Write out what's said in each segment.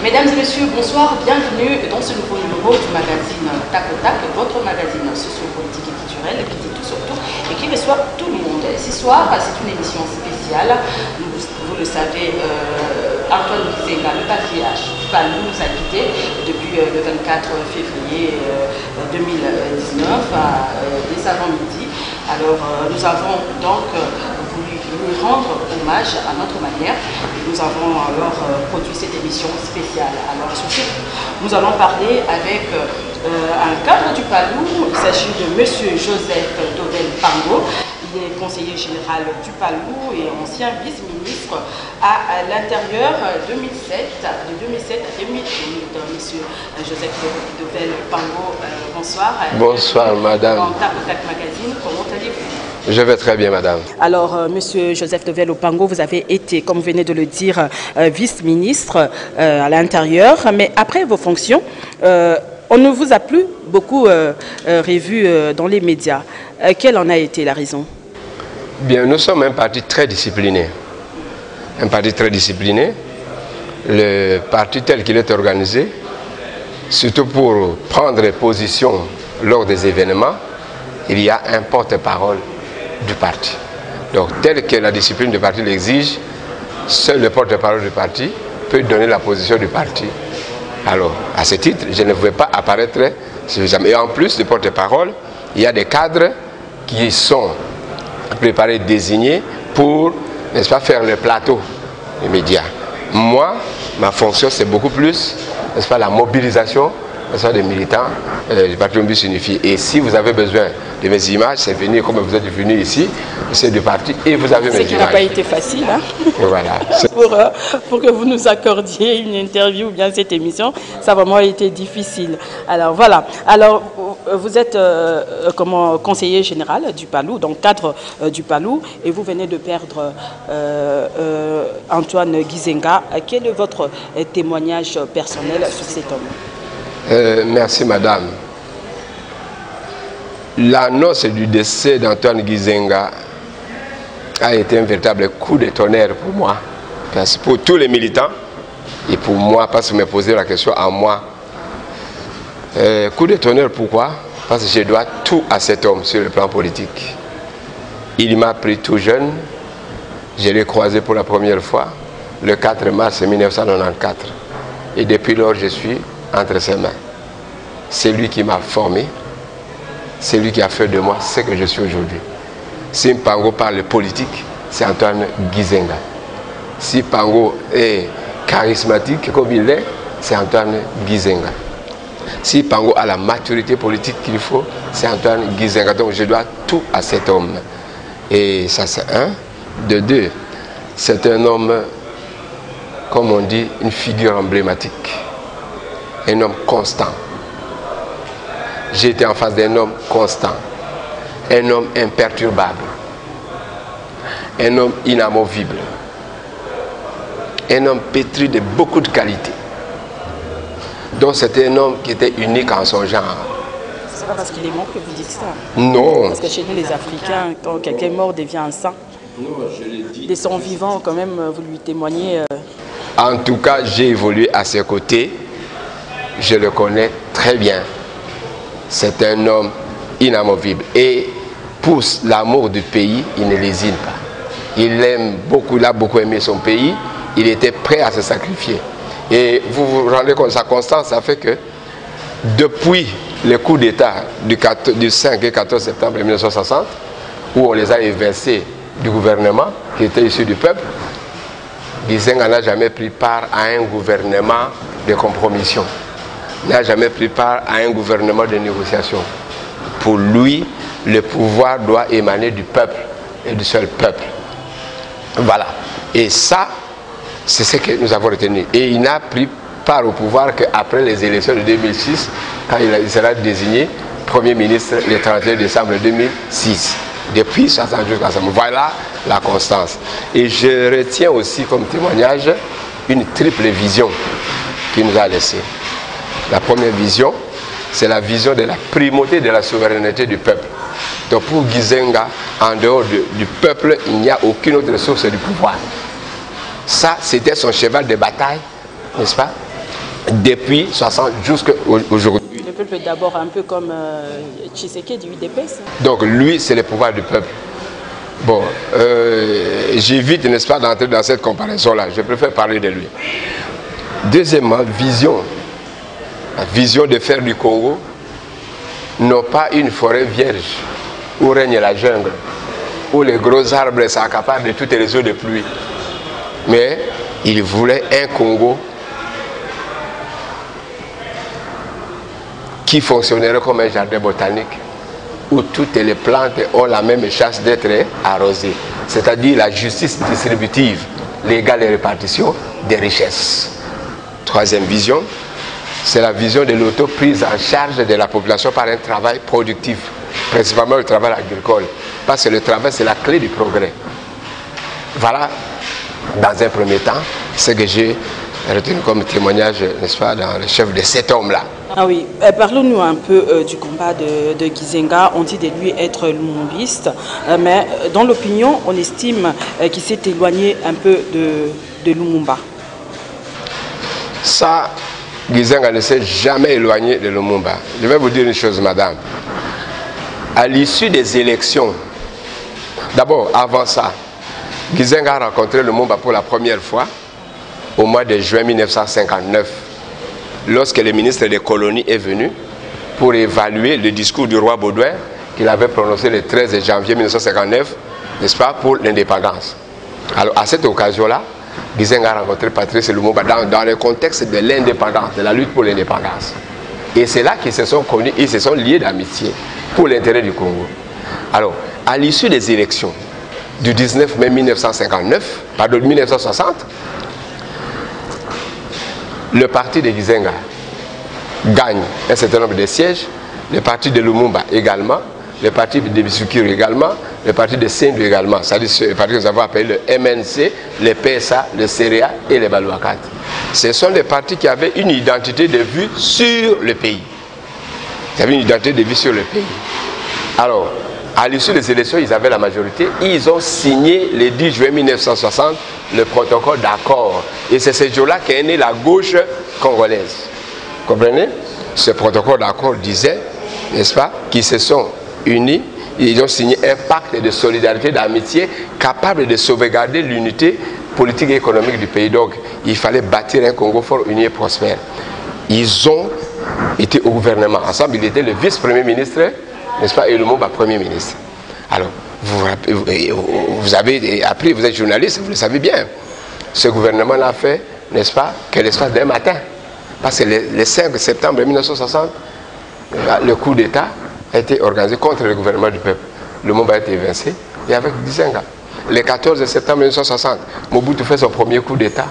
Mesdames et messieurs, bonsoir, bienvenue dans ce nouveau numéro du magazine Tac au Tac, votre magazine socio-politique et culturel qui dit tout sur tout et qui reçoit tout le monde. Ce soir, c'est une émission spéciale. Vous le savez, Antoine Gizenga, le patriarche du Palou, nous a quittés depuis le 24 février 2019, dès avant-midi. Alors, nous avons donc voulu lui rendre hommage à notre manière. Nous avons alors produit cette émission spéciale. Alors, sur ce, nous allons parler avec un cadre du Palou. Il s'agit de M. Joseph Tovel Pango. Il est conseiller général du Palou et ancien vice-ministre à l'Intérieur de 2007 à 2008. Monsieur Joseph Tovel Pango, bonsoir. Bonsoir, madame. Dans Tac au Tac Magazine, comment allez-vous? Je vais très bien, madame. Alors, monsieur Joseph Tovel Pango, vous avez été, comme vous venez de le dire, vice-ministre à l'Intérieur, mais après vos fonctions, on ne vous a plus beaucoup revu dans les médias. Quelle en a été la raison? Bien, nous sommes un parti très discipliné. Un parti très discipliné. Le parti tel qu'il est organisé, surtout pour prendre position lors des événements, il y a un porte-parole du parti. Donc, tel que la discipline du parti l'exige, seul le porte-parole du parti peut donner la position du parti. Alors, à ce titre, je ne pouvais pas apparaître suffisamment. Et en plus du porte-parole, il y a des cadres qui sont préparés, désignés pour, n'est-ce pas, faire le plateau des médias. Moi, ma fonction, c'est beaucoup plus, n'est-ce pas, la mobilisation, n'est-ce pas, des militants du Parti Mobilis Unifié. Et si vous avez besoin de mes images, c'est venir comme vous êtes venu ici, c'est du parti, et vous avez mes images. Ce qui n'a pas été facile, hein? Voilà. pour que vous nous accordiez une interview ou bien cette émission, ça a vraiment été difficile. Alors voilà. Alors vous êtes comme conseiller général du Palou, donc cadre du Palou, et vous venez de perdre Antoine Gizenga. Quel est votre témoignage personnel sur cet homme? Merci, madame. L'annonce du décès d'Antoine Gizenga a été un véritable coup de tonnerre pour moi, pour tous les militants et pour moi, parce que vous me posez la question à moi. Coup de tonnerre, pourquoi? Parce que je dois tout à cet homme sur le plan politique. Il m'a pris tout jeune, je l'ai croisé pour la première fois le 4 mars 1994 et depuis lors je suis entre ses mains. C'est lui qui m'a formé, c'est lui qui a fait de moi ce que je suis aujourd'hui. Si Pango parle politique, c'est Antoine Gizenga. Si Pango est charismatique comme il est, c'est Antoine Gizenga. Si Pango a la maturité politique qu'il faut, c'est Antoine Gizenga. Donc je dois tout à cet homme. Et ça c'est un. De deux, c'est un homme, comme on dit, une figure emblématique. Un homme constant. J'étais en face d'un homme constant, un homme imperturbable, un homme inamovible, un homme pétri de beaucoup de qualités. Donc c'était un homme qui était unique en son genre. C'est pas parce qu'il est mort que vous dites ça? Non. Parce que chez nous les Africains, quand quelqu'un est mort devient un saint. Non, je l'ai dit. Des sons vivants, quand même, vous lui témoignez. En tout cas, j'ai évolué à ses côtés. Je le connais très bien. C'est un homme inamovible. Et pour l'amour du pays, il ne lésine pas. Il aime beaucoup, il a beaucoup aimé son pays. Il était prêt à se sacrifier. Et vous vous rendez compte, sa constance, ça fait que depuis le coup d'État du 5 et 14 septembre 1960, où on les a évincés du gouvernement, qui était issu du peuple, Gizenga n'a jamais pris part à un gouvernement de compromission. N'a jamais pris part à un gouvernement de négociation. Pour lui, le pouvoir doit émaner du peuple et du seul peuple. Voilà. Et ça, c'est ce que nous avons retenu. Et il n'a pris part au pouvoir qu'après les élections de 2006, quand il sera désigné Premier ministre le 31 décembre 2006. Depuis 60 jusqu'à ce moment. Voilà la constance. Et je retiens aussi comme témoignage une triple vision qu'il nous a laissée. La première vision, c'est la vision de la primauté de la souveraineté du peuple. Donc pour Gizenga, en dehors du peuple, il n'y a aucune autre source du pouvoir. Ça, c'était son cheval de bataille, n'est-ce pas? depuis 60 jusqu'à aujourd'hui. Le peuple d'abord, un peu comme Tshisekedi du UDPS. Donc lui, c'est le pouvoir du peuple. Bon, j'évite, n'est-ce pas, d'entrer dans cette comparaison-là. Je préfère parler de lui. Deuxièmement, vision. La vision de faire du Congo, non pas une forêt vierge où règne la jungle, où les gros arbres s'accaparent de toutes les eaux de pluie. Mais il voulait un Congo qui fonctionnerait comme un jardin botanique, où toutes les plantes ont la même chance d'être arrosées. C'est-à-dire la justice distributive, l'égale répartition des richesses. Troisième vision, c'est la vision de l'autoprise en charge de la population par un travail productif, principalement le travail agricole, parce que le travail c'est la clé du progrès. Voilà, dans un premier temps, ce que j'ai retenu comme témoignage, n'est-ce pas, dans le chef de cet homme-là. Ah oui, parlons-nous un peu du combat de Gizenga. On dit de lui être lumumbiste, mais dans l'opinion, on estime qu'il s'est éloigné un peu de Lumumba. Ça, Gizenga ne s'est jamais éloigné de Lumumba. Je vais vous dire une chose, madame. À l'issue des élections, d'abord, avant ça, Gizenga a rencontré Lumumba pour la première fois au mois de juin 1959, lorsque le ministre des colonies est venu pour évaluer le discours du roi Baudouin qu'il avait prononcé le 13 janvier 1959, n'est-ce pas, pour l'indépendance. Alors, à cette occasion-là, Gizenga a rencontré Patrice Lumumba dans le contexte de l'indépendance, de la lutte pour l'indépendance. Et c'est là qu'ils se sont connus, ils se sont liés d'amitié pour l'intérêt du Congo. Alors, à l'issue des élections du 19 mai 1960, le parti de Gizenga gagne un certain nombre de sièges, le parti de Lumumba également, le parti de Bissoukir également, le parti de Sendou également, c'est-à-dire le parti que nous avons appelé le MNC, le PSA, le CEREA et le Balouakat. Ce sont des partis qui avaient une identité de vue sur le pays. Ils avaient une identité de vue sur le pays. Alors, à l'issue des élections, ils avaient la majorité. Ils ont signé le 10 juin 1960 le protocole d'accord. Et c'est ce jour-là qu'est née la gauche congolaise. Vous comprenez? Ce protocole d'accord disait, n'est-ce pas, qu'ils se sont unis. Ils ont signé un pacte de solidarité, d'amitié, capable de sauvegarder l'unité politique et économique du pays. Donc, il fallait bâtir un Congo fort, uni et prospère. Ils ont été au gouvernement. Ensemble, il était le vice-premier ministre, n'est-ce pas, et Lumumba premier ministre. Alors, vous avez appris, vous êtes journaliste, vous le savez bien. Ce gouvernement l'a fait, n'est-ce pas, que l'espace d'un matin. Parce que le 5 septembre 1960, le coup d'État a été organisé contre le gouvernement du peuple. Lumumba a été évincé, et avec Gizenga. Le 14 septembre 1960, Mobutu fait son premier coup d'État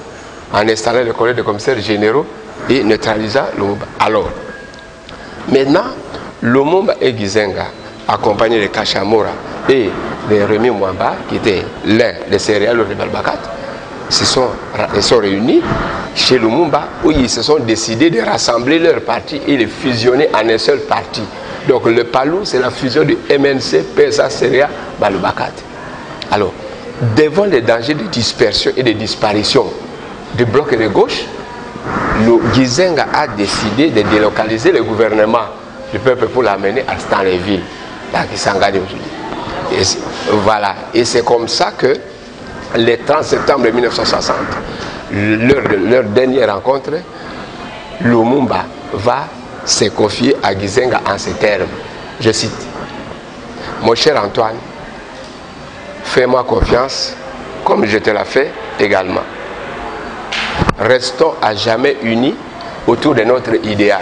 en installant le collège de commissaires généraux et neutralisant Lumumba. Alors, maintenant, Lumumba et Gizenga, accompagnés de Kachamura et de Rémi Mwamba, qui était l'un des céréales de Balbakat, ils sont réunis chez Lumumba où ils se sont décidés de rassembler leurs partis et de fusionner en un seul parti. Donc le PALU, c'est la fusion du MNC, PSA, CEREA, Balouakat. Alors, devant les dangers de dispersion et de disparition du bloc de gauche, le Gizenga a décidé de délocaliser le gouvernement du peuple pour l'amener à Stanleyville, là qui s'engage aujourd'hui. Voilà, et c'est comme ça que le 30 septembre 1960, leur dernière rencontre, Lumumba va se confier à Gizenga en ces termes. Je cite: mon cher Antoine, fais-moi confiance comme je te l'ai fait également. Restons à jamais unis autour de notre idéal.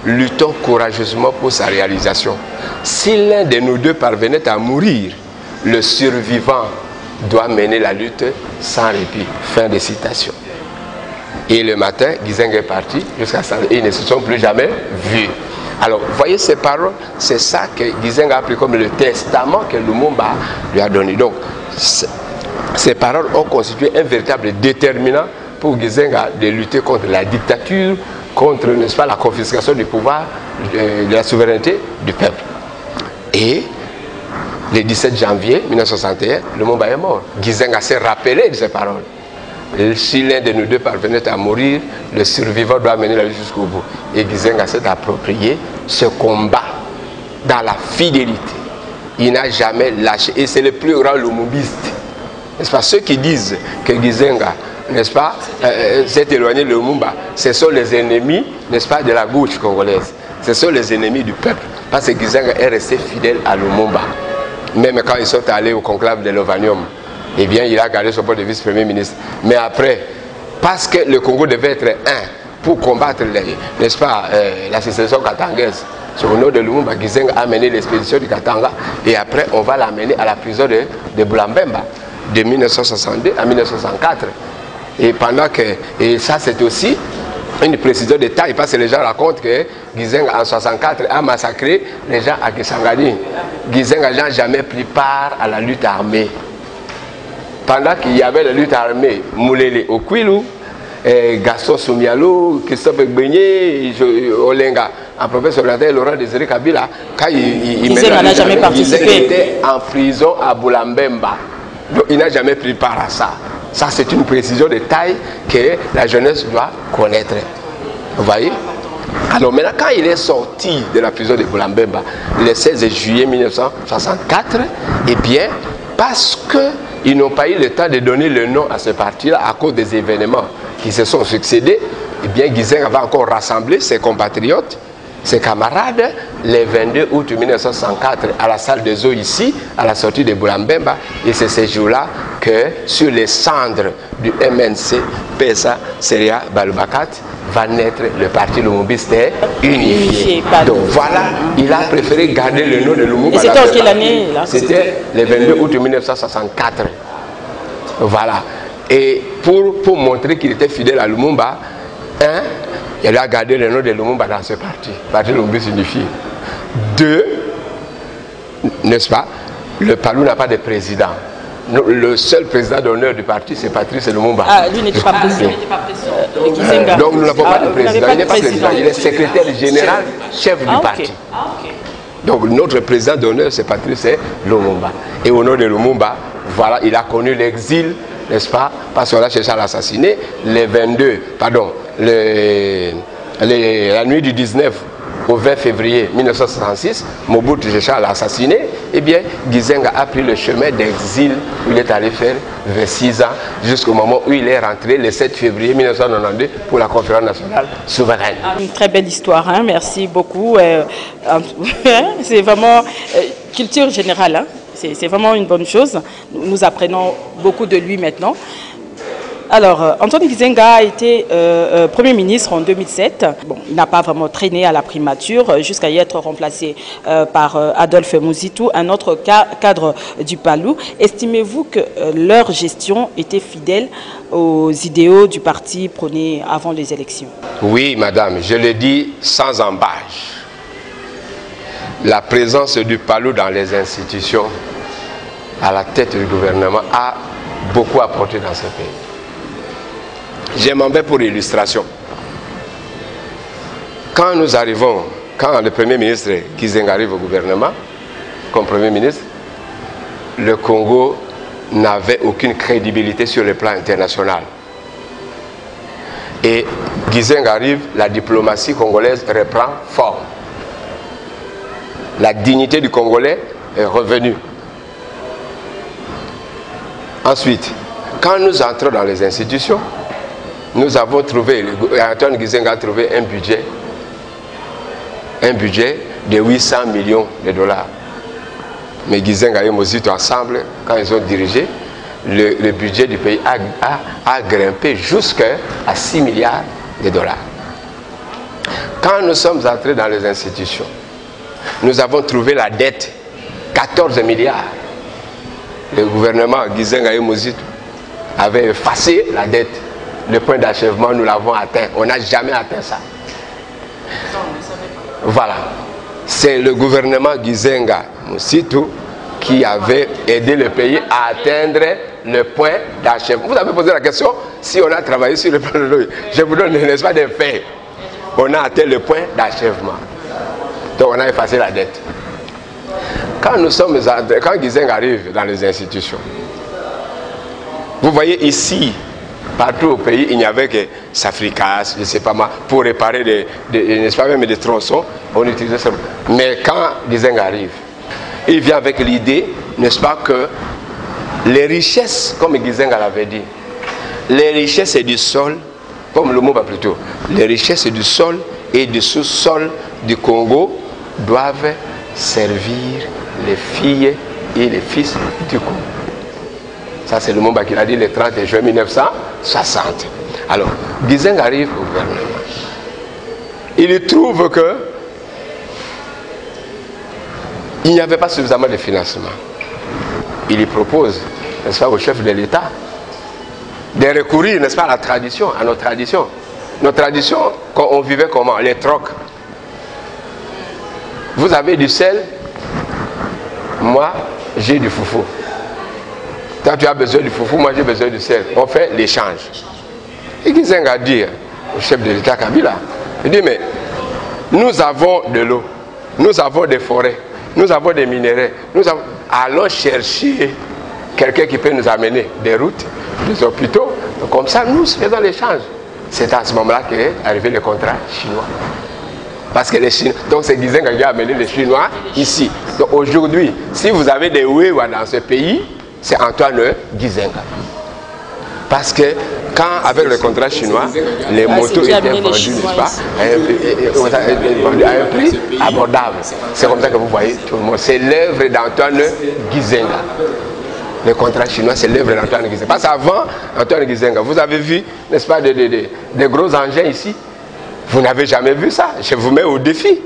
Luttons courageusement pour sa réalisation. Si l'un de nous deux parvenait à mourir, le survivant doit mener la lutte sans répit. Fin de citation. Et le matin, Gizenga est parti jusqu'à ça. Ils ne se sont plus jamais vus. Alors, voyez ces paroles, c'est ça que Gizenga a pris comme le testament que Lumumba lui a donné. Donc, ces paroles ont constitué un véritable déterminant pour Gizenga de lutter contre la dictature, contre, n'est-ce pas, la confiscation du pouvoir, de la souveraineté du peuple. Et le 17 janvier 1961, Lumumba est mort. Gizenga s'est rappelé de ces paroles. si l'un de nous deux parvenait à mourir, le survivant doit mener la vie jusqu'au bout. Et Gizenga s'est approprié ce combat dans la fidélité. Il n'a jamais lâché. Et c'est le plus grand lumumbiste. N'est-ce pas? Ceux qui disent que Gizenga, n'est-ce pas, s'est éloigné de Lumumba, ce sont les ennemis, n'est-ce pas, de la gauche congolaise. Ce sont les ennemis du peuple. Parce que Gizenga est resté fidèle à Lumumba. Même quand ils sont allés au conclave de l'Ovanium, eh bien, il a gardé son poste de vice-premier ministre. Mais après, parce que le Congo devait être un pour combattre, n'est-ce pas, la sécession katangaise, sur le nom de Lumumba, Gizenga a mené l'expédition du Katanga. Et après, on va l'amener à la prison de Boulambemba, de 1962 à 1964. Et pendant que, et ça c'est aussi une précision de taille, parce que les gens racontent que Gizenga en 1964 a massacré les gens à Kisangani. Gizenga n'a jamais pris part à la lutte armée. Pendant qu'il y avait la lutte armée, Moulele Okwilu, Gaston Soumialo, Christophe Gbeigné, Olenga, en professeur Laurent Désiré Kabila, quand il n'a jamais participé. Il était en prison à Boulambemba. Donc il n'a jamais pris part à ça. Ça, c'est une précision de taille que la jeunesse doit connaître. Vous voyez? Alors maintenant, quand il est sorti de la prison de Boulambemba, le 16 juillet 1964, eh bien, parce qu'ils n'ont pas eu le temps de donner le nom à ce parti-là à cause des événements qui se sont succédés, eh bien, Gizenga va encore rassembler ses compatriotes, ses camarades, le 22 août 1964 à la salle des eaux ici, à la sortie de Boulambemba. Et c'est ce jour-là que sur les cendres du MNC, PSA, Seria Balubakat, va naître le parti lumumbiste unifié. Donc voilà, il a préféré garder le nom de Lumumba. Et c'était en quelle année? C'était le 22 août 1964. Voilà. Et pour montrer qu'il était fidèle à Lumumba, il a gardé le nom de Lumumba dans ce parti, parti lumumbiste unifié. 2, n'est-ce pas, le Palou n'a pas de président. Le seul président d'honneur du parti, c'est Patrice Lumumba. Ah, lui n'était pas président. Donc nous n'avons pas de président. Il n'est pas président, il est secrétaire général, chef du parti. Donc notre président d'honneur, c'est Patrice Lumumba. Et au nom de Lumumba, voilà, il a connu l'exil, n'est-ce pas, parce qu'on a cherché à l'assassiner le 22, pardon, la nuit du 19 au 20 février 1966, Mobutu cherchait à l'assassiner. Eh bien, Gizenga a pris le chemin d'exil où il est allé faire 26 ans jusqu'au moment où il est rentré le 7 février 1992 pour la conférence nationale souveraine. Une très belle histoire, hein? Merci beaucoup. C'est vraiment culture générale, hein? C'est vraiment une bonne chose. Nous apprenons beaucoup de lui maintenant. Alors, Antoine Gizenga a été Premier ministre en 2007. Bon, il n'a pas vraiment traîné à la primature jusqu'à y être remplacé par Adolphe Muzitu, un autre cadre du Palou. Estimez-vous que leur gestion était fidèle aux idéaux du parti prôné avant les élections? Oui, madame, je le dis sans embâche. La présence du Palou dans les institutions, à la tête du gouvernement, a beaucoup apporté dans ce pays. J'ai m'en vais pour illustration. Quand nous arrivons, quand le Premier ministre Gizenga arrive au gouvernement, comme Premier ministre, le Congo n'avait aucune crédibilité sur le plan international. Et Gizenga arrive, la diplomatie congolaise reprend forme. La dignité du Congolais est revenue. Ensuite, quand nous entrons dans les institutions, nous avons trouvé, Antoine Gizenga a trouvé un budget de 800 millions de dollars. Mais Gizenga et Muzitu ensemble, quand ils ont dirigé, le budget du pays a grimpé jusqu'à 6 milliards de dollars. Quand nous sommes entrés dans les institutions, nous avons trouvé la dette, 14 milliards. Le gouvernement Gizenga et Muzitu avait effacé la dette. Le point d'achèvement, nous l'avons atteint. On n'a jamais atteint ça. Voilà. C'est le gouvernement Gizenga Muzitu qui avait aidé le pays à atteindre le point d'achèvement. Vous avez posé la question si on a travaillé sur le plan de l'eau. Je vous donne, n'est-ce pas, des faits. On a atteint le point d'achèvement. Donc on a effacé la dette. Quand Gizenga arrive dans les institutions, vous voyez ici Partout au pays, il n'y avait que Safricas, je ne sais pas moi, pour réparer n'est-ce pas, même des tronçons, on utilisait ça. Mais quand Gizenga arrive, il vient avec l'idée, n'est-ce pas, que les richesses, comme Gizenga l'avait dit, les richesses du sol, comme le mot va plus tôt, les richesses du sol et du sous-sol du Congo doivent servir les filles et les fils du Congo. Ça, c'est le mot qu'il a dit le 30 juin 1960. Alors, Gizenga arrive au gouvernement. Il trouve que il n'y avait pas suffisamment de financement. Il lui propose, n'est-ce pas, au chef de l'État, de recourir, n'est-ce pas, à la tradition, à nos traditions. Nos traditions, quand on vivait comment? Les trocs. Vous avez du sel, moi, j'ai du foufou. Toi, tu as besoin du foufou, moi, j'ai besoin du sel. On fait l'échange. Et Gizenga dit au chef de l'État Kabila, il dit, mais nous avons de l'eau, nous avons des forêts, nous avons des minéraux, allons chercher quelqu'un qui peut nous amener des routes, des hôpitaux. Donc, comme ça, nous faisons l'échange. C'est à ce moment-là qu'est arrivé le contrat chinois. Parce que les Chinois, donc c'est Gizenga qui a amené les Chinois ici. Donc aujourd'hui, si vous avez des Wewa dans ce pays, c'est Antoine Gizenga. Parce que quand, avec le contrat chinois, les motos étaient vendues, n'est-ce pas, à un prix abordable. C'est comme ça que vous voyez tout le monde. C'est l'œuvre d'Antoine Gizenga. Le contrat chinois, c'est l'œuvre d'Antoine Gizenga. Parce qu'avant Antoine Gizenga, vous avez vu, n'est-ce pas, des gros engins ici. Vous n'avez jamais vu ça. Je vous mets au défi.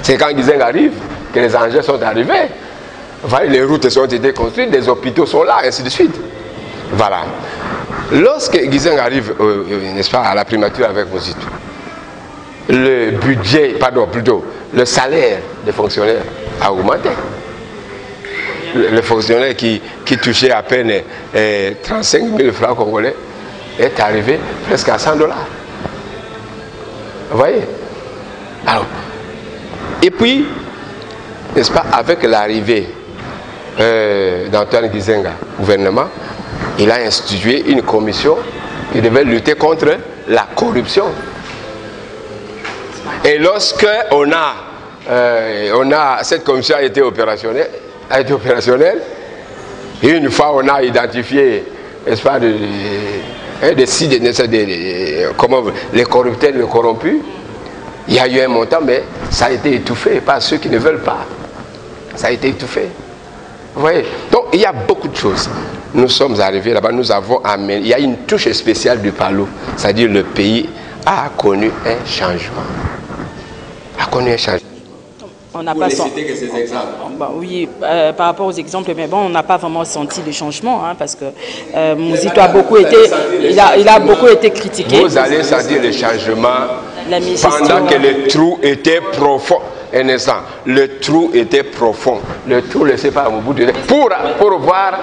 C'est quand Gizenga arrive que les engins sont arrivés. Vous voyez, les routes ont été construites, les hôpitaux sont là, ainsi de suite. Voilà. Lorsque Gizenga arrive, n'est-ce pas, à la primature avec Mozito, le budget, pardon, plutôt, le salaire des fonctionnaires a augmenté. Le fonctionnaire qui touchait à peine 35 000 francs congolais est arrivé presque à 100 $. Vous voyez? Alors, et puis, n'est-ce pas, avec l'arrivée d'Antoine Gizenga au gouvernement, il a institué une commission qui devait lutter contre la corruption. Et lorsque cette commission a été opérationnelle, et une fois on a identifié, n'est-ce pas, les corrupteurs, les corrompus, il y a eu un montant, mais ça a été étouffé par ceux qui ne veulent pas. Ça a été étouffé. Vous voyez? Donc il y a beaucoup de choses. Nous sommes arrivés là-bas, nous avons amené, il y a une touche spéciale du Palou, c'est-à-dire le pays a connu un changement. A connu un changement. On n'a pas senti que ces exemples. Oui, par rapport aux exemples, mais bon, on n'a pas vraiment senti le changement, hein, parce que Mozito a beaucoup été, il a beaucoup été critiqué. Vous allez sentir le changement pendant que le trou était profond. Un instant, le trou était profond. Le trou, laissez pas au bout de pour voir.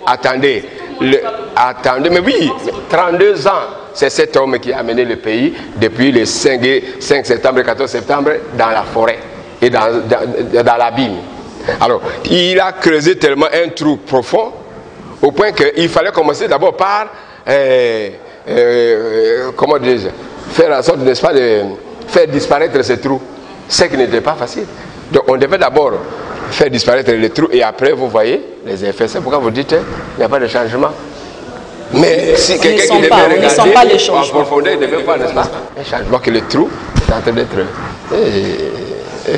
Attendez, mais oui, 32 ans. C'est cet homme qui a amené le pays depuis le 5 septembre, 14 septembre dans la forêt et dans l'abîme. Alors, il a creusé tellement un trou profond au point qu'il fallait commencer d'abord par, comment dire, faire en sorte, n'est-ce pas, de faire disparaître ce trou. Ce qui n'était pas facile. Donc, on devait d'abord faire disparaître le trou et après, vous voyez les effets. C'est pourquoi vous dites qu'il n'y a pas de changement. Mais si quelqu'un qui devait regarder en profondeur, il devait voir, n'est-ce pas, un changement que le trou est en train d'être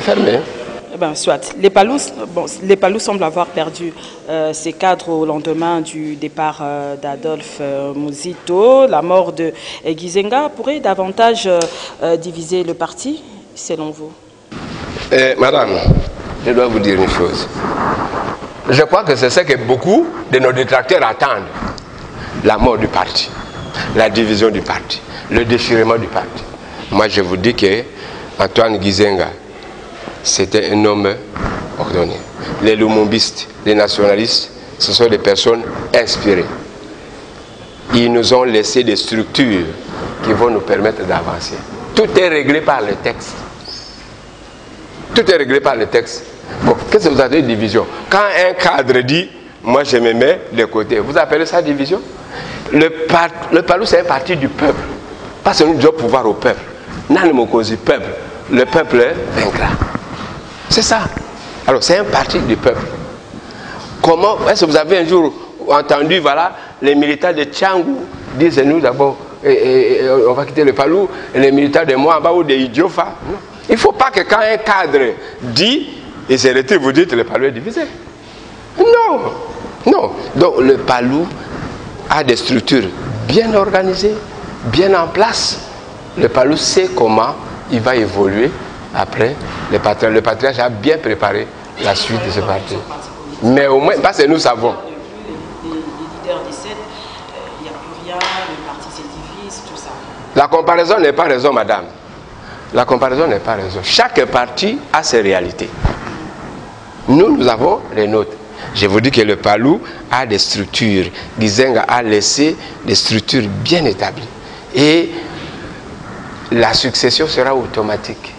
fermé. Ben, soit. Les Palous semblent avoir perdu ses cadres au lendemain du départ d'Adolphe Mozito. La mort de Gizenga pourrait davantage diviser le parti, selon vous? Madame, je dois vous dire une chose. Je crois que c'est ce que beaucoup de nos détracteurs attendent. La mort du parti, la division du parti, le déchirement du parti. Moi, je vous dis que Antoine Gizenga, c'était un homme ordonné. Les lumumbistes, les nationalistes, ce sont des personnes inspirées. Ils nous ont laissé des structures qui vont nous permettre d'avancer. Tout est réglé par le texte. Tout est réglé par le texte. Bon, qu'est-ce que vous avez de division? Quand un cadre dit, moi je me mets de côté, vous appelez ça division? Le PALU, c'est un parti du peuple. Parce que nous devons pouvoir au peuple. Peuple. Le peuple vaincra. C'est ça. Alors, c'est un parti du peuple. Comment, est-ce que vous avez un jour entendu, voilà, les militaires de Tchangou disent, nous d'abord, on va quitter le PALU, et les militaires de Moamba ou de Idiofa. Non. Il ne faut pas que quand un cadre dit, et c'est le vous dites, le PALU est divisé. Non. Non. Donc, le PALU a des structures bien organisées, bien en place. Le PALU sait comment il va évoluer après le patriarche. Le patriarche a bien préparé la suite de ce parti. Mais au moins, parce que nous savons. Les leaders décèdent, il n'y a plus rien, le parti se divise, tout ça. La comparaison n'est pas raison, madame. La comparaison n'est pas raison. Chaque parti a ses réalités. Nous avons les nôtres. Je vous dis que le PALU a des structures. Gizenga a laissé des structures bien établies. Et la succession sera automatique.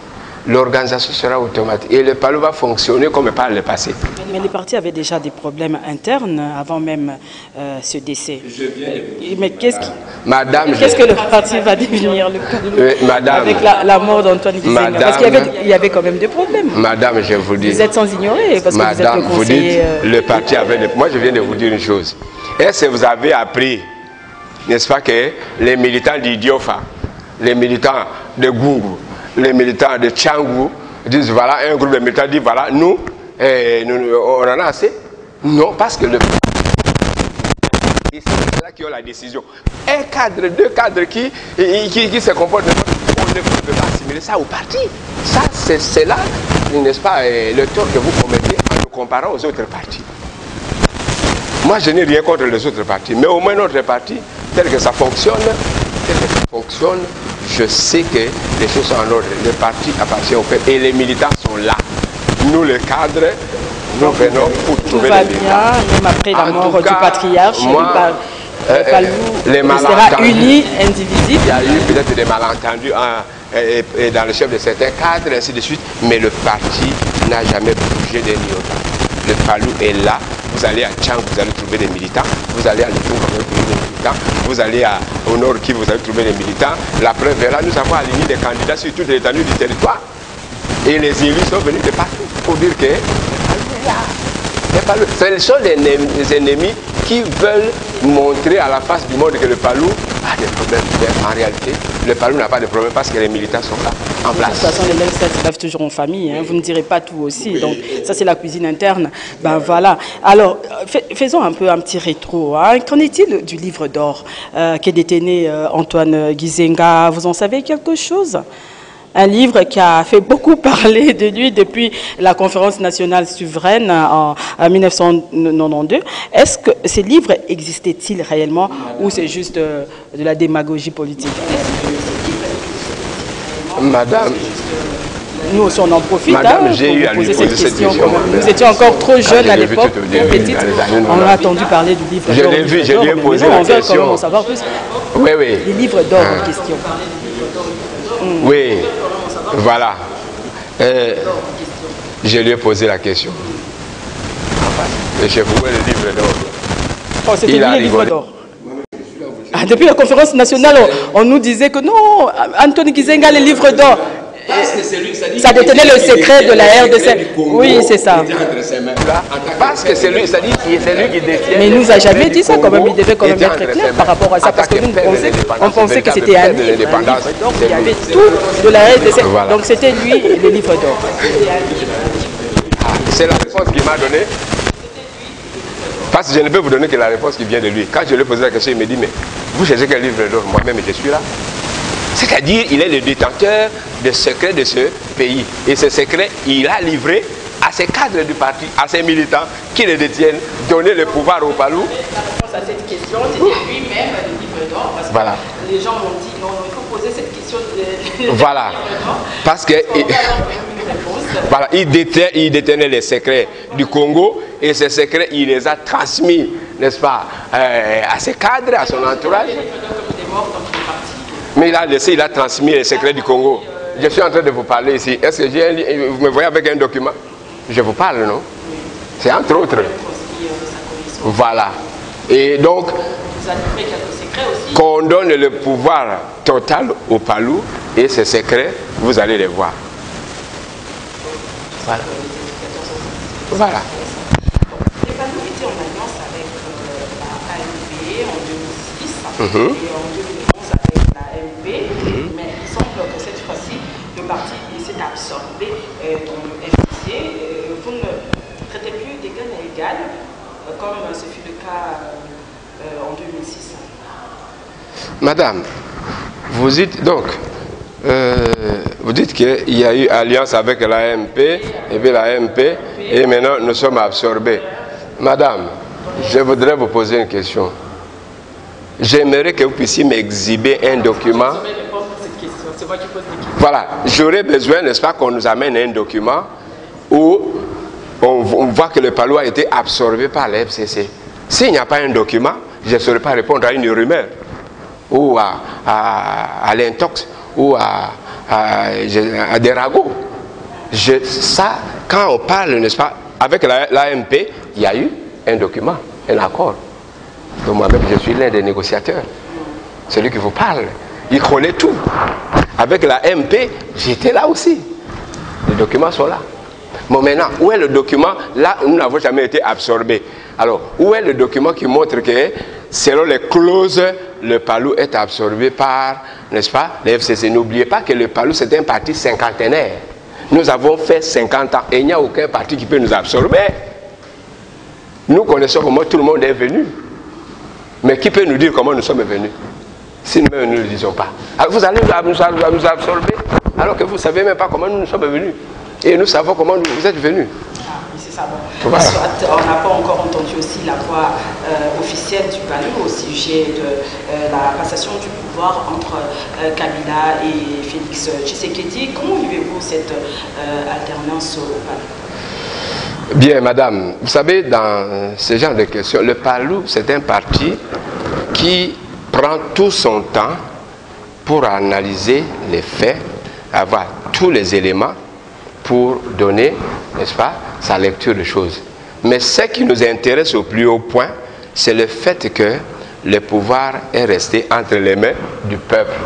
L'organisation sera automatique. Et le PALU va fonctionner comme par le passé. Mais les partis avaient déjà des problèmes internes avant même ce décès. Mais qu'est-ce que le parti va devenir, le PALU, madame, avec la mort d'Antoine Gizenga? Parce qu'il y avait quand même des problèmes. Madame, je vous dis. Vous êtes sans ignorer, parce que madame, vous êtes le conseiller. Vous dites, le parti avait des... Moi, je viens de vous dire une chose. Est-ce que vous avez appris, n'est-ce pas, que les militants d'Idiofa, les militants de Gungu, les militants de Tchangou disent, voilà, un groupe de militants dit, voilà, nous, on en a assez? Non, parce que c'est là qui ont la décision. Un cadre, deux cadres qui se comportent, on ne peut pas assimiler ça au parti. Ça, c'est là, n'est-ce pas, le tort que vous commettez en nous comparant aux autres partis. Moi, je n'ai rien contre les autres partis, mais au moins notre parti, tel que ça fonctionne, je sais que les choses sont en ordre. Le parti appartient au peuple et les militants sont là. Nous, les cadres, nous venons pour trouver les militants. Même après la mort du patriarche, le PALU sera uni, indivisible. Il y a eu peut-être des malentendus et dans le chef de certains cadres, ainsi de suite, mais le parti n'a jamais bougé d'un iota. Le PALU est là. Vous allez à Tchang, vous allez trouver des militants. Vous allez à Lutung, vous allez trouver des militants. Vous allez au Nord Kivu, vous allez trouver des militants. La preuve est là, nous avons aligné des candidats sur toute l'étendue du territoire. Et les élus sont venus de partout pour dire que le PALU, ce sont des ennemis qui veulent montrer à la face du monde que le PALU a des problèmes. Mais en réalité, le PALU n'a pas de problème parce que les militants sont là, en place. De toute façon, les mêmes se lèvent toujours en famille. Hein. Vous ne direz pas tout aussi. Donc, ça, c'est la cuisine interne. Ben voilà. Alors, faisons un petit rétro. Hein. Qu'en est-il du livre d'or qu'est détenu Antoine Gizenga? Vous en savez quelque chose? Un livre qui a fait beaucoup parler de lui depuis la conférence nationale souveraine en 1992. Est-ce que ces livres existaient-ils réellement ou c'est juste de la démagogie politique? Madame, nous aussi on en profite. Madame, j'ai eu à lui poser cette question. Nous étions encore trop jeunes à l'époque, petites. On a entendu parler du livre d'or. Je l'ai vu, je lui ai posé la question. On veut en savoir plus. Oui. Les livres d'or en question. Oui, voilà. Je lui ai posé la question. Et je vous vois le livre d'or. Oh, c'était lui le livre d'or. Ah, depuis la conférence nationale, on nous disait que non, Antoine Gizenga, le livre d'or. Ça détenait le secret de la RDC. Oui, c'est ça. Parce que c'est lui, c'est-à-dire que c'est lui qui détient. Mais il ne nous a jamais dit ça quand même. Il devait quand même être clair par rapport à ça. Parce que nous, on pensait que c'était un livre. Donc il y avait tout de la RDC. Donc c'était lui le livre d'or. C'est la réponse qu'il m'a donnée. Parce que je ne peux vous donner que la réponse qui vient de lui. Quand je lui ai posé la question, il me dit, mais vous cherchez quel livre d'or? Moi-même, je suis là. C'est-à-dire, il est le détenteur des secrets de ce pays. Et ces secrets, il a livré à ses cadres du parti, à ses militants qui le détiennent, donner le pouvoir au PALU. La réponse à cette question, c'était lui-même le livre d'or. Parce que les gens m'ont dit, non, il faut poser cette question. Voilà. Parce que... Voilà, il détenait les secrets du Congo et ces secrets, il les a transmis, n'est-ce pas, à ses cadres, à son entourage. Mais il a transmis les secrets du Congo. Je suis en train de vous parler ici. Est-ce que vous me voyez avec un document? Je vous parle, non? C'est entre autres. Voilà. Et donc... Vous avez fait quelque chose. secrets aussi. Qu'on donne le pouvoir total au Palou et ses secrets, vous allez les voir. Voilà. Voilà. Les Palous étaient en alliance avec la AMP en 2006 et en 2011 avec la MP, mais il semble que cette fois-ci, le parti s'est absorbé dans le FDC. Vous ne traitez plus d'égal à égal, comme ce fut le cas en 2006. Madame, vous dites donc, vous dites qu'il y a eu alliance avec l'AMP et puis l'AMP et maintenant nous sommes absorbés. Madame, je voudrais vous poser une question. J'aimerais que vous puissiez m'exhiber un document. Voilà, j'aurais besoin, n'est-ce pas, qu'on nous amène un document où on voit que le Palou a été absorbé par la FCC. S'il n'y a pas un document, je ne saurais pas répondre à une rumeur ou à l'intox ou à des ragots. Ça, quand on parle, n'est-ce pas, avec l'AMP, il y a eu un document, un accord. Donc moi-même, je suis l'un des négociateurs. Celui qui vous parle, il connaît tout. Avec la MP, j'étais là aussi. Les documents sont là. Bon, maintenant, où est le document? Là, nous n'avons jamais été absorbés. Alors, où est le document qui montre que, selon les clauses, le Palou est absorbé par, n'est-ce pas, les FCC? N'oubliez pas que le Palou, c'est un parti cinquantenaire. Nous avons fait 50 ans et il n'y a aucun parti qui peut nous absorber. Nous connaissons comment tout le monde est venu. Mais qui peut nous dire comment nous sommes venus? Si nous ne le disons pas. Alors vous allez nous absorber alors que vous ne savez même pas comment nous sommes venus. Et nous savons comment vous êtes venus. Ah, oui, c'est ça. Bon. Voilà. Soit, on n'a pas encore entendu aussi la voix officielle du Palou au sujet de la passation du pouvoir entre Kabila et Félix Tshisekedi. Comment vivez-vous cette alternance au Palou? Bien, madame, vous savez, dans ce genre de questions, le Palou, c'est un parti qui prend tout son temps pour analyser les faits, avoir tous les éléments pour donner, n'est-ce pas, sa lecture des choses. Mais ce qui nous intéresse au plus haut point, c'est le fait que le pouvoir est resté entre les mains du peuple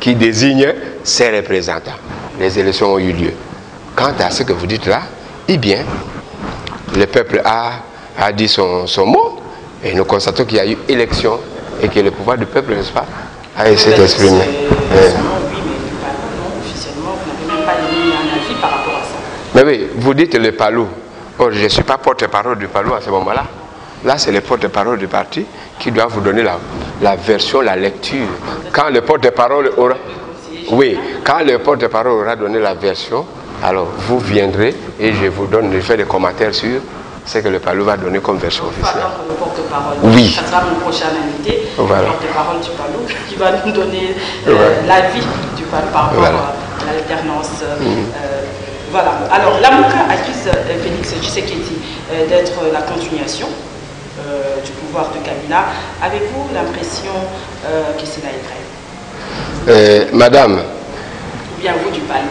qui désigne ses représentants. Les élections ont eu lieu. Quant à ce que vous dites là, eh bien, le peuple a dit son mot et nous constatons qu'il y a eu élection et que le pouvoir du peuple, n'est-ce pas, a essayé d'exprimer. Oui, mais du Palou, non, officiellement, vous n'avez même pas émis un avis par rapport à ça. Mais oui, vous dites le Palou. Oh, je ne suis pas porte-parole du Palou à ce moment-là. Là, c'est le porte-parole du parti qui doit vous donner la version, la lecture. Quand le porte-parole aura... Oui, quand le porte-parole aura donné la version, alors vous viendrez et je vous donne, je fais des commentaires sur ce que le Palou va donner comme version officielle. Le porte-parole. Oui. Ça sera mon prochain invité, voilà. Le porte-parole du Palou, qui va nous donner l'avis du Palou par rapport à l'alternance. Voilà. Alors, la MOUCA accuse Félix Tshisekedi d'être la continuation du pouvoir de Kabila. Avez-vous l'impression que cela est vrai? Madame. Ou bien vous du Palou?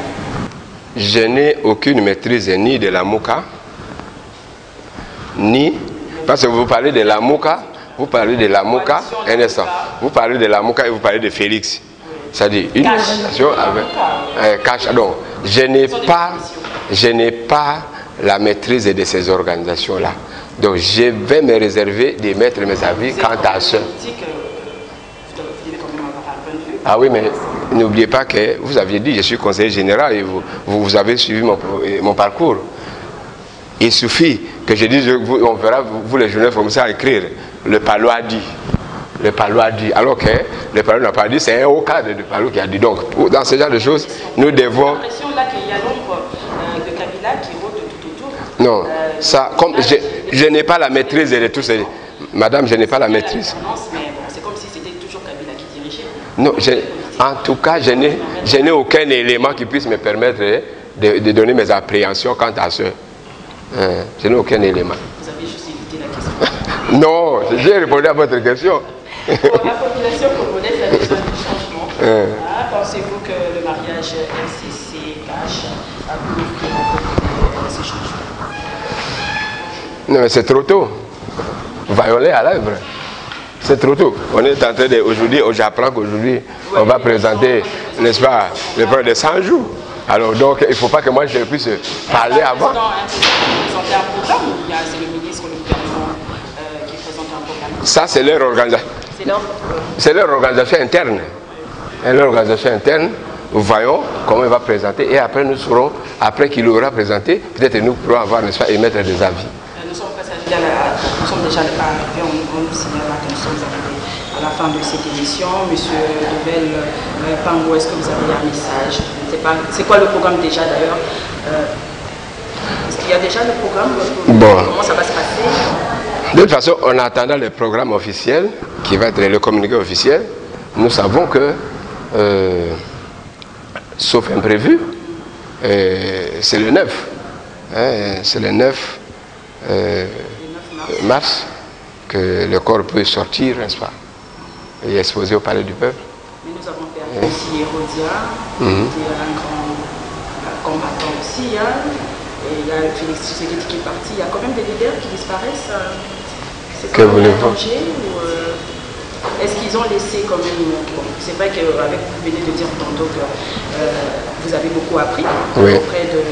Je n'ai aucune maîtrise ni de la MOUCA, ni... Parce que vous parlez de la MOUCA, vous parlez de la MOUCA, un instant. Vous parlez de la MOUCA et vous parlez de Félix. C'est-à-dire une organisation avec... cash. Donc, je n'ai pas la maîtrise de ces organisations-là. Donc, je vais me réserver de mettre mes avis quant à ce... Ah oui, mais n'oubliez pas que vous aviez dit, je suis conseiller général et vous avez suivi mon parcours. Il suffit que je dise, on verra, vous les journalistes, comme ça, écrire. Le Palou a dit. Le Palou a dit. Alors que le Palou n'a pas dit, c'est un haut cadre du Palou qui a dit. Donc, dans ce genre de choses, nous devons... J'ai l'impression là qu'il y a l'ombre de Kabila qui rôde de tout autour. Non, ça, comme je n'ai pas la maîtrise de tout ces... Madame, je n'ai pas la maîtrise. Mais bon, c'est comme si c'était toujours Kabila qui dirigeait. Non, en tout cas, je n'ai aucun élément qui puisse me permettre de donner mes appréhensions quant à ce... je n'ai aucun élément. Vous avez juste évité la question. Non, j'ai répondu à votre question. Bon, la population congolaise a besoin de changement. Pensez-vous que le mariage FCC-Cash a pu ce changement? Non, mais c'est trop tôt. Violer à l'œuvre. C'est trop tôt. On est en train de... Aujourd'hui, j'apprends qu'aujourd'hui, on va présenter, n'est-ce pas, le plan de 100 jours. Alors donc, il ne faut pas que moi je puisse parler avant. Présenter un programme ou bien c'est le ministre ou le gouvernement qui présente un programme? Ça, c'est leur organisation. C'est leur organisation interne. Et leur organisation interne, nous voyons comment il va présenter et après nous saurons, après qu'il aura présenté, peut-être nous pourrons avoir, n'est-ce pas, émettre des avis. Nous sommes déjà arrivés, on nous signale que nous sommes arrivés à la fin de cette émission. Monsieur Dovel Pango, est-ce que vous avez un message? C'est quoi le programme déjà d'ailleurs? Est-ce qu'il y a déjà le programme? Comment ça va se passer? De toute façon, en attendant le programme officiel, qui va être le communiqué officiel, nous savons que, sauf imprévu, c'est le 9. C'est le 9 mars que le corps peut sortir, n'est-ce pas, et exposé au palais du peuple. Mais nous avons perdu aussi Hérodia, qui est un grand combattant aussi. Et il y a Félix Tshisekedi qui est parti. Il y a quand même des leaders qui disparaissent. C'est quand même un danger ou est-ce qu'ils ont laissé quand même... Bon, c'est vrai qu'avec vous venez de dire tantôt que vous avez beaucoup appris auprès de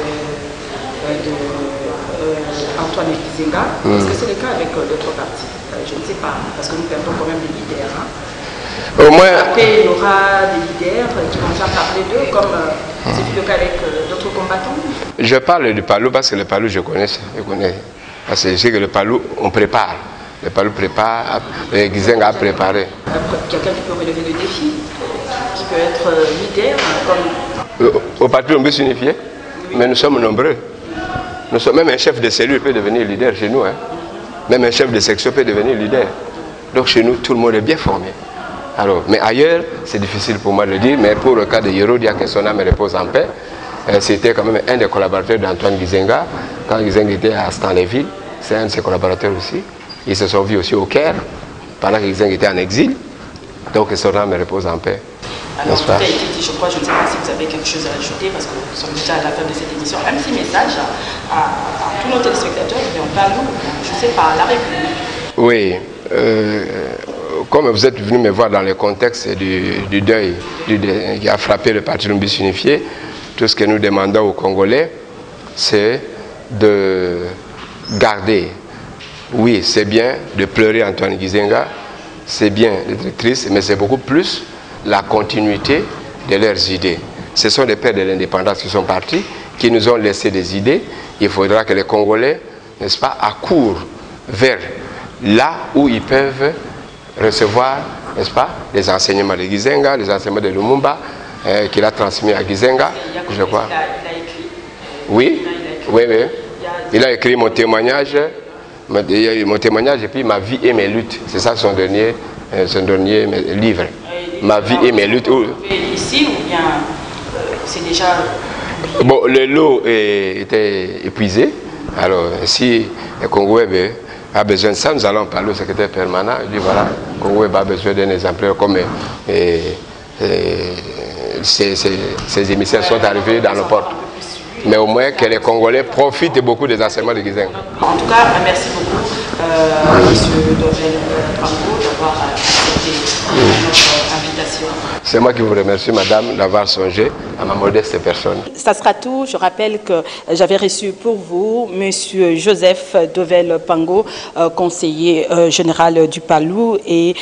Antoine Gizenga. Est-ce que c'est le cas avec d'autres partis? Je ne sais pas, parce que nous perdons quand même des leaders. Au moins... Après, il y aura des leaders qui vont faire parler d'eux, comme c'est le cas avec d'autres combattants. Je parle du Palou parce que le Palou, je connais. Parce que je sais que le Palou, on prépare. Le Palou prépare, Gizenga a préparé. Quelqu'un qui peut relever le défi, qui peut être leader, comme... Au parti, on peut s'unifier, mais nous sommes nombreux. Même un chef de cellule peut devenir leader chez nous. Même un chef de section peut devenir leader. Donc chez nous, tout le monde est bien formé. Alors, mais ailleurs, c'est difficile pour moi de le dire, mais pour le cas de Hérodia, que son âme repose en paix, c'était quand même un des collaborateurs d'Antoine Gizenga. Quand Gizenga était à Stanleyville, c'est un de ses collaborateurs aussi. Ils se sont vus aussi au Caire, pendant que Gizenga était en exil. Donc son âme repose en paix. Alors, tout a été dit, je crois, je ne sais pas si vous avez quelque chose à ajouter, parce que nous sommes déjà à la fin de cette émission. Un petit message à tous nos téléspectateurs, et en Palou, je ne sais pas, la République. Oui, comme vous êtes venu me voir dans le contexte du deuil qui a frappé le Parti Lumbus Unifié, tout ce que nous demandons aux Congolais, c'est de garder. Oui, c'est bien de pleurer Antoine Gizenga, c'est bien d'être triste, mais c'est beaucoup plus la continuité de leurs idées. Ce sont des pères de l'indépendance qui sont partis, qui nous ont laissé des idées. Il faudra que les Congolais, n'est-ce pas, accourent vers là où ils peuvent recevoir, n'est-ce pas, les enseignements de Gizenga, les enseignements de Lumumba, qu'il a transmis à Gizenga, je crois. Il a écrit. Oui, oui. Il a écrit mon témoignage et puis Ma vie et mes luttes. C'est ça son dernier livre. Ma vie et mes luttes. Ici ou bien c'est déjà... Bon, le lot était épuisé. Alors, si le Congolais a besoin de ça, nous allons parler au secrétaire permanent. Il dit voilà, le Congolais a besoin d'un exemplaire comme ces émissaires sont arrivés dans nos portes. Mais au moins que les Congolais profitent beaucoup des enseignements de Gizenga. En tout cas, merci beaucoup, M. Dovel Pango, d'avoir accepté notre invitation. C'est moi qui vous remercie, madame, d'avoir songé à ma modeste personne. Ça sera tout. Je rappelle que j'avais reçu pour vous M. Joseph Dovel Pango, conseiller général du Palou et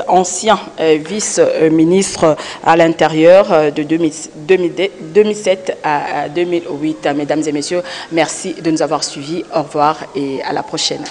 ancien vice-ministre à l'Intérieur de 2007 à 2008. Mesdames et messieurs, merci de nous avoir suivis. Au revoir et à la prochaine.